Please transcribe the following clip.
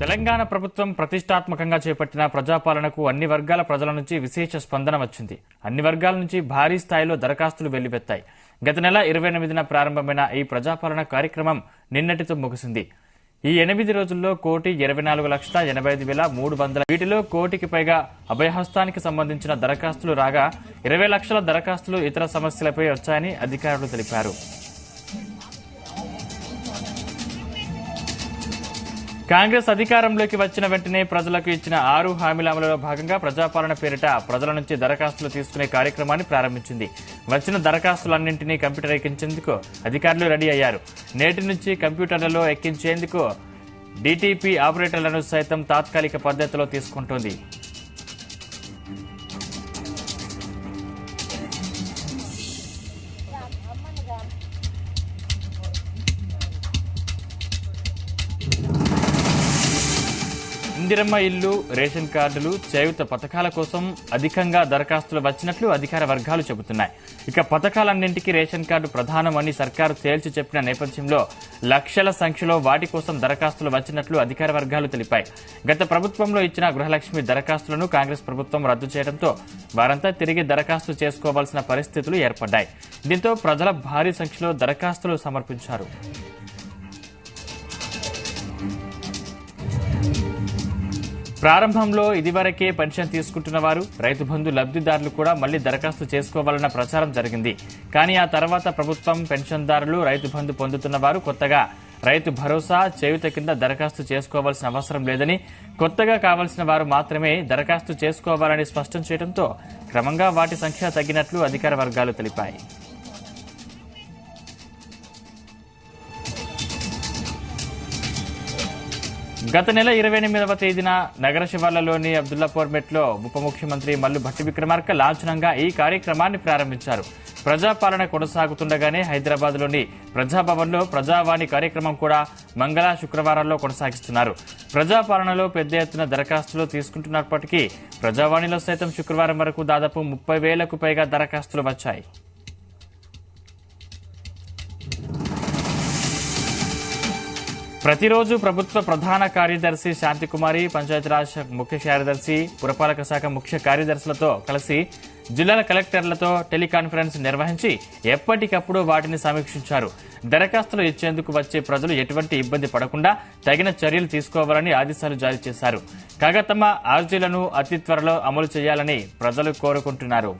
తెలంగాణ ప్రభుత్వం ప్రతిష్టాత్మకంగా చేపట్టిన ప్రజాపాలనకు అన్ని వర్గాల ప్రజల నుంచి విశేష స్పందన వచ్చింది. అన్ని వర్గాల నుంచి భారీ స్థాయిలో దరఖాస్తులు వెల్లువెత్తాయి. గత నెల 28న ప్రారంభమైన ఈ ప్రజాపాలన కార్యక్రమం నిన్నటితో ముగిసింది. ఈ 8 రోజుల్లో 1,24,85,300 వీటిలో కోటికి పైగా అభయహస్తానికి సంబంధించిన దరఖాస్తులు రాగా 20 లక్షల దరఖాస్తులు ఇతర సమస్యలపై వచ్చాయని అధికారులు తెలిపారు. కాంగ్రెస్ అధికారంలోకి వచ్చిన వెంటనే ప్రజలకు ఇచ్చిన 6 హామీల అమలులో భాగంగా ప్రజాపాలన పేరిట ప్రజల నుంచి దరఖాస్తులు తీసుకునే కార్యక్రమాన్ని ప్రారంభించింది. వచ్చిన దరఖాస్తులన్నింటినీ కంప్యూటరీకరించేందుకు అధికారులు రెడీ అయ్యారు. నేటి నుంచి కంప్యూటర్లలో ఎక్కించేందుకు డీటీపీ ఆపరేటర్లను సైతం తాత్కాలిక పద్ధతిలో తీసుకుంటోంది. ఇందిరమ్మ ఇల్లు, రేషన్ కార్డులు, చేయూత పథకాల కోసం అధికంగా దరఖాస్తులు వచ్చినట్లు అధికార వర్గాలు చెబుతున్నాయి. ఇక పథకాలన్నింటికీ రేషన్ కార్డు ప్రధానమని సర్కారు తేల్చి చెప్పిన నేపథ్యంలో లక్షల సంఖ్యలో వాటి కోసం దరఖాస్తులు వచ్చినట్లు అధికార వర్గాలు తెలిపాయి. గత ప్రభుత్వంలో ఇచ్చిన గృహలక్ష్మి దరఖాస్తులను కాంగ్రెస్ ప్రభుత్వం రద్దు చేయడంతో వారంతా తిరిగి దరఖాస్తు చేసుకోవాల్సిన పరిస్థితులు ఏర్పడ్డాయి. దీంతో ప్రజల భారీ సంఖ్యలో దరఖాస్తులు సమర్పించారు. ప్రారంభంలో ఇదివరకే పెన్షన్ తీసుకుంటున్న వారు, రైతు బంధు లబ్ధిదారులు కూడా మళ్లీ దరఖాస్తు చేసుకోవాలన్న ప్రచారం జరిగింది. కానీ ఆ తర్వాత ప్రభుత్వం పెన్షన్దారులు, రైతు బంధు పొందుతున్న వారు కొత్తగా రైతు భరోసా, చేయూత కింద దరఖాస్తు చేసుకోవాల్సిన అవసరం లేదని, కొత్తగా కావాల్సిన వారు మాత్రమే దరఖాస్తు చేసుకోవాలని స్పష్టం చేయడంతో క్రమంగా వాటి సంఖ్య తగ్గినట్లు అధికార వర్గాలు తెలిపాయి. గత నెల 28వ తేదీన నగర శివార్లలోని అబ్దుల్లాపూర్ మెట్లో ఉప ముఖ్యమంత్రి మల్లు భట్టి విక్రమార్క లాంఛనంగా ఈ కార్యక్రమాన్ని ప్రారంభించారు. ప్రజాపాలన కొనసాగుతుండగానే హైదరాబాద్లోని ప్రజాభవన్లో ప్రజావాణి కార్యక్రమం కూడా మంగళ, శుక్రవారాల్లో కొనసాగిస్తున్నారు. ప్రజాపాలనలో పెద్ద ఎత్తున దరఖాస్తులు తీసుకుంటున్నప్పటికీ ప్రజావాణిలో సైతం శుక్రవారం వరకు దాదాపు 30,000కు పైగా దరఖాస్తులు వచ్చాయి. ప్రతిరోజు ప్రభుత్వ ప్రధాన కార్యదర్శి శాంతికుమారి, పంచాయతీరాజ్ ముఖ్య కార్యదర్శి, పురపాలక శాఖ ముఖ్య కార్యదర్శులతో కలిసి జిల్లాల కలెక్టర్లతో టెలికాన్ఫరెన్స్ నిర్వహించి ఎప్పటికప్పుడు వాటిని సమీక్షించారు. దరఖాస్తులు ఇచ్చేందుకు వచ్చే ప్రజలు ఎటువంటి ఇబ్బంది పడకుండా తగిన చర్యలు తీసుకోవాలని ఆదేశాలు జారీ చేశారు. కాగా తమ అర్జీలను అతి త్వరలో అమలు చేయాలని ప్రజలు కోరుకుంటున్నారు.